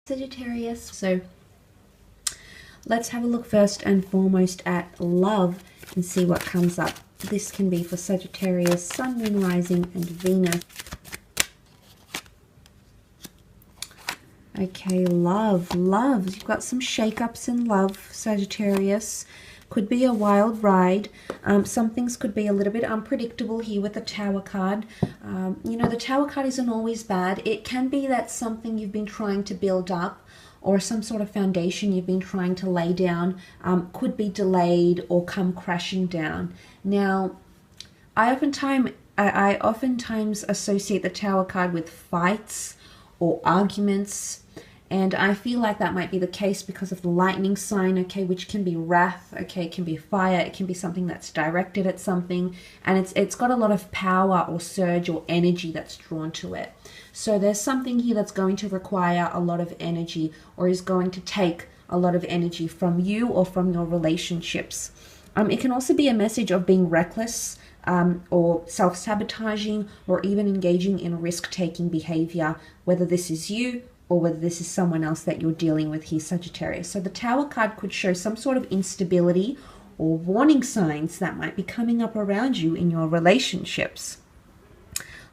Sagittarius. So let's have a look first and foremost at love and see what comes up. This can be for Sagittarius, Sun, Moon, Rising, and Venus. Okay, love. You've got some shake-ups in love, Sagittarius. Could be a wild ride. Some things could be a little bit unpredictable here with the Tower card. You know, the Tower card isn't always bad. It can be that something you've been trying to build up or some sort of foundation you've been trying to lay down could be delayed or come crashing down. Now, I oftentimes associate the Tower card with fights or arguments. And I feel like that might be the case because of the lightning sign, okay, which can be wrath, okay, it can be fire, it can be something that's directed at something, and it's got a lot of power or surge or energy that's drawn to it. So there's something here that's going to require a lot of energy or is going to take a lot of energy from you or from your relationships. It can also be a message of being reckless or self-sabotaging or even engaging in risk-taking behavior, whether this is you or whether this is someone else that you're dealing with here, Sagittarius. So the Tower card could show some sort of instability or warning signs that might be coming up around you in your relationships.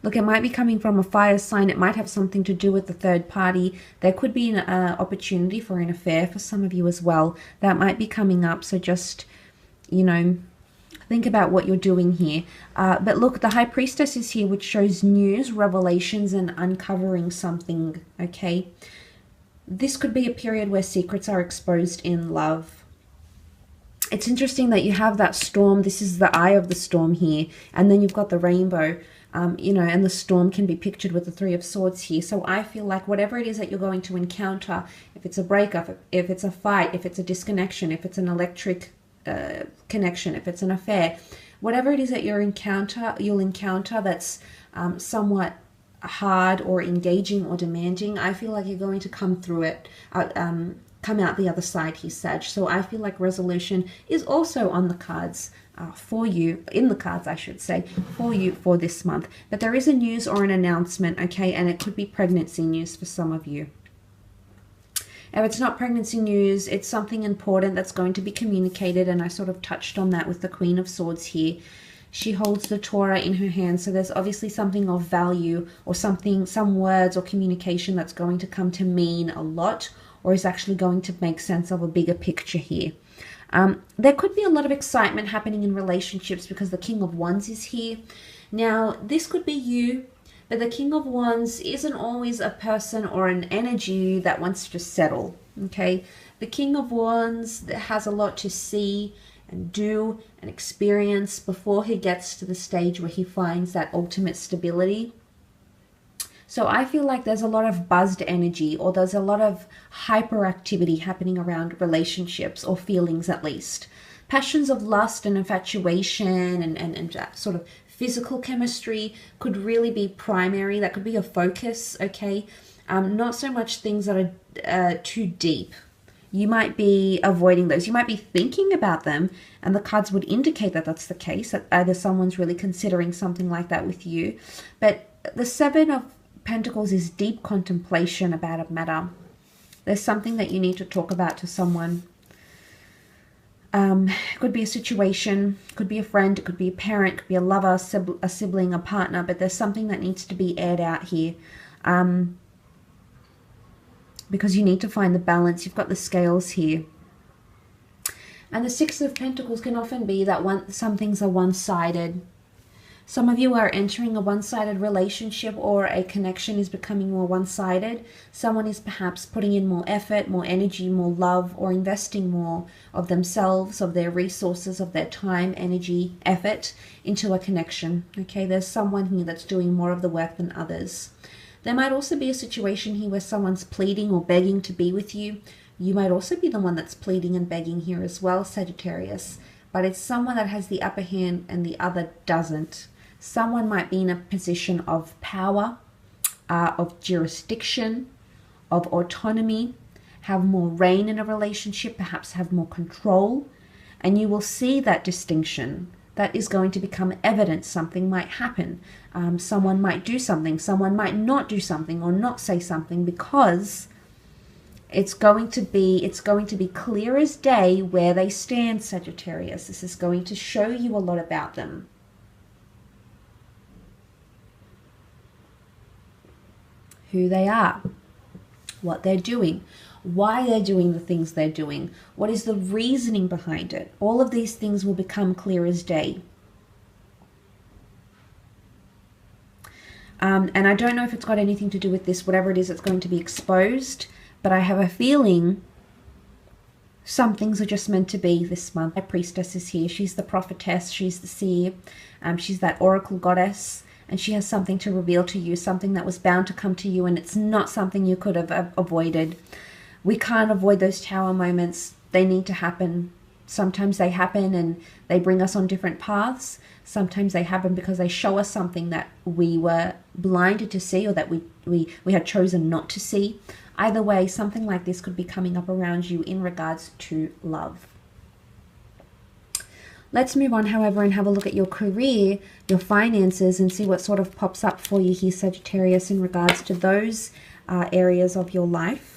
Look, it might be coming from a fire sign. It might have something to do with the third party. There could be an opportunity for an affair for some of you as well. That might be coming up. So just, you know, think about what you're doing here. But look, the High Priestess is here, which shows news, revelations, and uncovering something, okay? This could be a period where secrets are exposed in love. It's interesting that you have that storm. This is the eye of the storm here. And then you've got the rainbow, you know, and the storm can be pictured with the Three of Swords here. So I feel like whatever it is that you're going to encounter, if it's a breakup, if it's a fight, if it's a disconnection, if it's an electric connection, if it's an affair, whatever it is that you'll encounter that's somewhat hard or engaging or demanding, I feel like you're going to come through it, come out the other side here, Sag. So I feel like resolution is also on the cards for you, in the cards I should say, for you for this month. But there is a news or an announcement, okay, and it could be pregnancy news for some of you. If it's not pregnancy news, it's something important that's going to be communicated, and I sort of touched on that with the Queen of Swords here. She holds the Torah in her hand, so there's obviously something of value or something, some words or communication that's going to come to mean a lot or is actually going to make sense of a bigger picture here. There could be a lot of excitement happening in relationships because the King of Wands is here. Now, this could be you. But the King of Wands isn't always a person or an energy that wants to just settle, okay? The King of Wands has a lot to see and do and experience before he gets to the stage where he finds that ultimate stability. So I feel like there's a lot of buzzed energy, or there's a lot of hyperactivity happening around relationships, or feelings at least. Passions of lust and infatuation and sort of physical chemistry could really be primary. That could be a focus, okay? Not so much things that are too deep. You might be avoiding those. You might be thinking about them, and the cards would indicate that that's the case, that either someone's really considering something like that with you. But the Seven of Pentacles is deep contemplation about a matter. There's something that you need to talk about to someone. Could be a situation, could be a friend, it could be a parent, could be a lover, a sibling, a partner, but there's something that needs to be aired out here, because you need to find the balance. You've got the scales here, and the Six of Pentacles can often be that some things are one-sided. Some of you are entering a one-sided relationship, or a connection is becoming more one-sided. Someone is perhaps putting in more effort, more energy, more love, or investing more of themselves, of their resources, of their time, energy, effort into a connection. Okay, there's someone here that's doing more of the work than others. There might also be a situation here where someone's pleading or begging to be with you. You might also be the one that's pleading and begging here as well, Sagittarius. But it's someone that has the upper hand and the other doesn't. Someone might be in a position of power, of jurisdiction, of autonomy, have more reign in a relationship, perhaps have more control, and you will see that distinction. That is going to become evident. Something might happen. Someone might do something. Someone might not do something or not say something because It's going to be clear as day where they stand, Sagittarius. This is going to show you a lot about them. Who they are, what they're doing, why they're doing the things they're doing, what is the reasoning behind it. All of these things will become clear as day. And I don't know if it's got anything to do with this, whatever it is that's going to be exposed, but I have a feeling some things are just meant to be this month. My priestess is here. She's the prophetess. She's the seer. She's that oracle goddess. And she has something to reveal to you, something that was bound to come to you, and it's not something you could have avoided. We can't avoid those tower moments. They need to happen. Sometimes they happen and they bring us on different paths. Sometimes they happen because they show us something that we were blinded to see, or that we had chosen not to see. Either way, something like this could be coming up around you in regards to love. Let's move on, however, and have a look at your career, your finances, and see what sort of pops up for you here, Sagittarius, in regards to those areas of your life.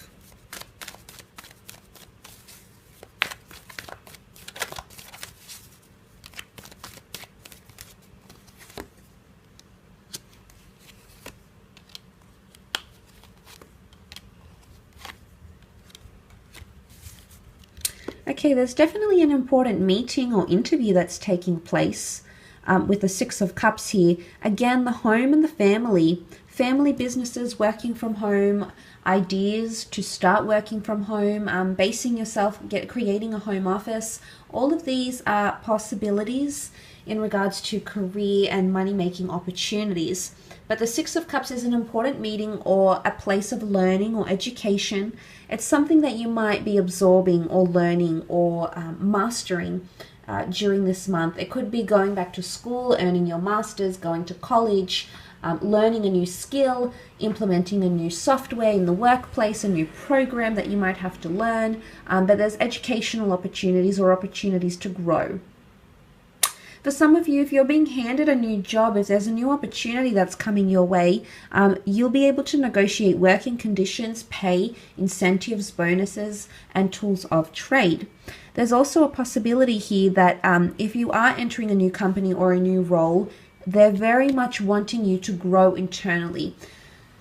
Okay, there's definitely an important meeting or interview that's taking place with the Six of Cups here. Again, the home and the family businesses, working from home, ideas to start working from home, basing yourself, creating a home office. All of these are possibilities in regards to career and money-making opportunities. But the Six of Cups is an important meeting or a place of learning or education. It's something that you might be absorbing or learning or mastering during this month. It could be going back to school, earning your master's, going to college, learning a new skill, implementing a new software in the workplace, a new program that you might have to learn. But there's educational opportunities or opportunities to grow. For some of you, if you're being handed a new job, if there's a new opportunity that's coming your way, you'll be able to negotiate working conditions, pay, incentives, bonuses, and tools of trade. There's also a possibility here that if you are entering a new company or a new role, they're very much wanting you to grow internally.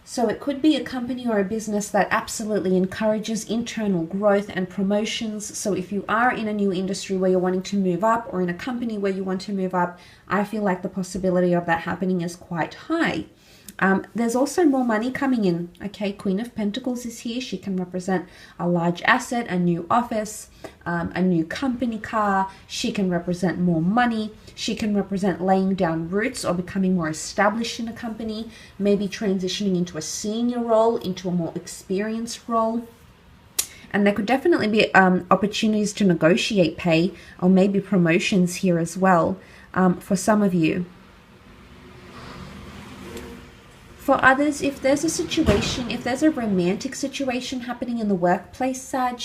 So it could be a company or a business that absolutely encourages internal growth and promotions. So if you are in a new industry where you're wanting to move up, or in a company where you want to move up, I feel like the possibility of that happening is quite high. There's also more money coming in. Okay, Queen of Pentacles is here. She can represent a large asset, a new office, a new company car. She can represent more money. She can represent laying down roots or becoming more established in a company, maybe transitioning into a senior role, into a more experienced role. And there could definitely be opportunities to negotiate pay or maybe promotions here as well for some of you. For others, if there's a situation, if there's a romantic situation happening in the workplace, Sag,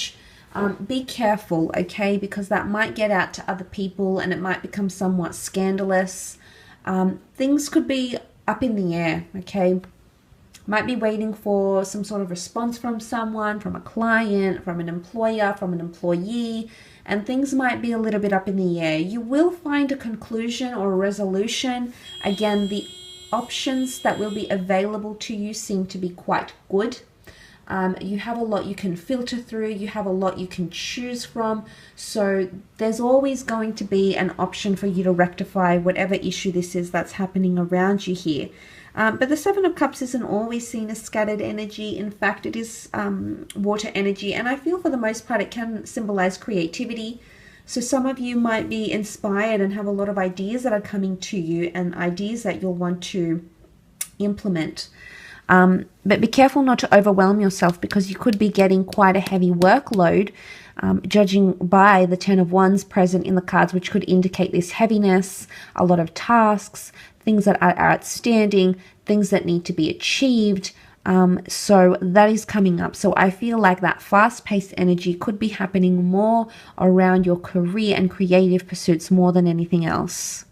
be careful, okay? Because that might get out to other people and it might become somewhat scandalous. Things could be up in the air, okay? Might be waiting for some sort of response from someone, from a client, from an employer, from an employee, and things might be a little bit up in the air. You will find a conclusion or a resolution. Again, the options that will be available to you seem to be quite good. You have a lot you can filter through, you have a lot you can choose from, so there's always going to be an option for you to rectify whatever issue this is that's happening around you here. But the Seven of Cups isn't always seen as scattered energy. In fact, it is water energy, and I feel for the most part it can symbolize creativity. So some of you might be inspired and have a lot of ideas that are coming to you and ideas that you'll want to implement. But be careful not to overwhelm yourself, because you could be getting quite a heavy workload, judging by the Ten of Wands present in the cards, which could indicate this heaviness, a lot of tasks, things that are outstanding, things that need to be achieved. So that is coming up. So I feel like that fast-paced energy could be happening more around your career and creative pursuits more than anything else.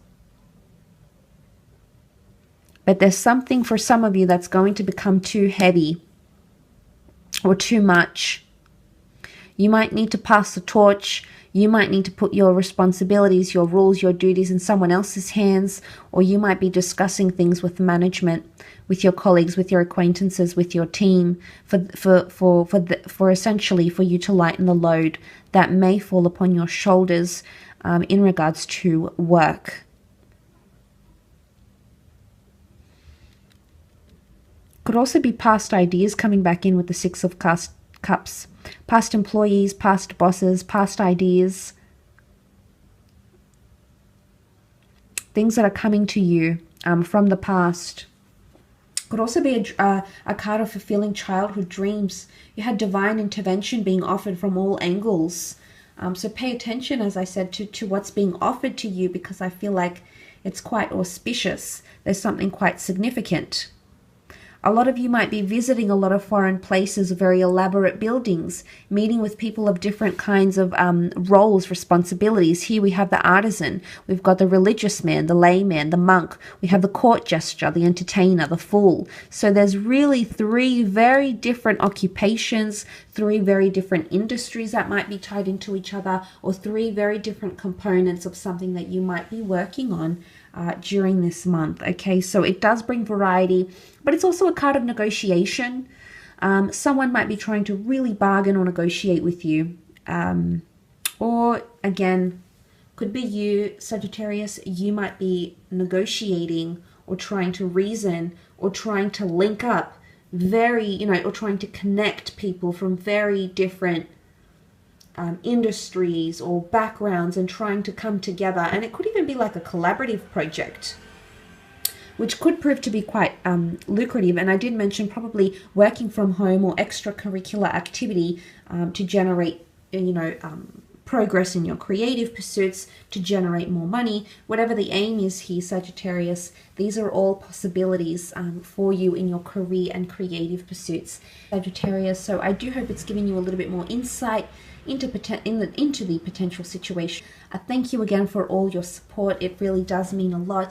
But there's something for some of you that's going to become too heavy or too much You might need to pass the torch. You might need to put your responsibilities, your rules, your duties in someone else's hands, or you might be discussing things with management, with your colleagues, with your acquaintances, with your team, for essentially for you to lighten the load that may fall upon your shoulders in regards to work. Could also be past ideas coming back in with the Six of Cups. Past employees, past bosses, past ideas. Things that are coming to you from the past. Could also be a card of fulfilling childhood dreams. You had divine intervention being offered from all angles. So pay attention, as I said, to what's being offered to you, because I feel like it's quite auspicious. There's something quite significant. A lot of you might be visiting a lot of foreign places, very elaborate buildings, meeting with people of different kinds of roles, responsibilities. Here we have the artisan, we've got the religious man, the layman, the monk, we have the court jester, the entertainer, the fool. So there's really 3 very different occupations, 3 very different industries that might be tied into each other, or 3 very different components of something that you might be working on during this month. Okay, so it does bring variety, but it's also a card of negotiation. Someone might be trying to really bargain or negotiate with you. Or again, could be you, Sagittarius, you might be negotiating or trying to reason or trying to link up or trying to connect people from very different industries or backgrounds and trying to come together. And it could even be like a collaborative project, which could prove to be quite lucrative. And I did mention probably working from home or extracurricular activity to generate, progress in your creative pursuits, to generate more money. Whatever the aim is here, Sagittarius, these are all possibilities for you in your career and creative pursuits, Sagittarius. So I do hope it's giving you a little bit more insight into the potential situation. Thank you again for all your support. It really does mean a lot.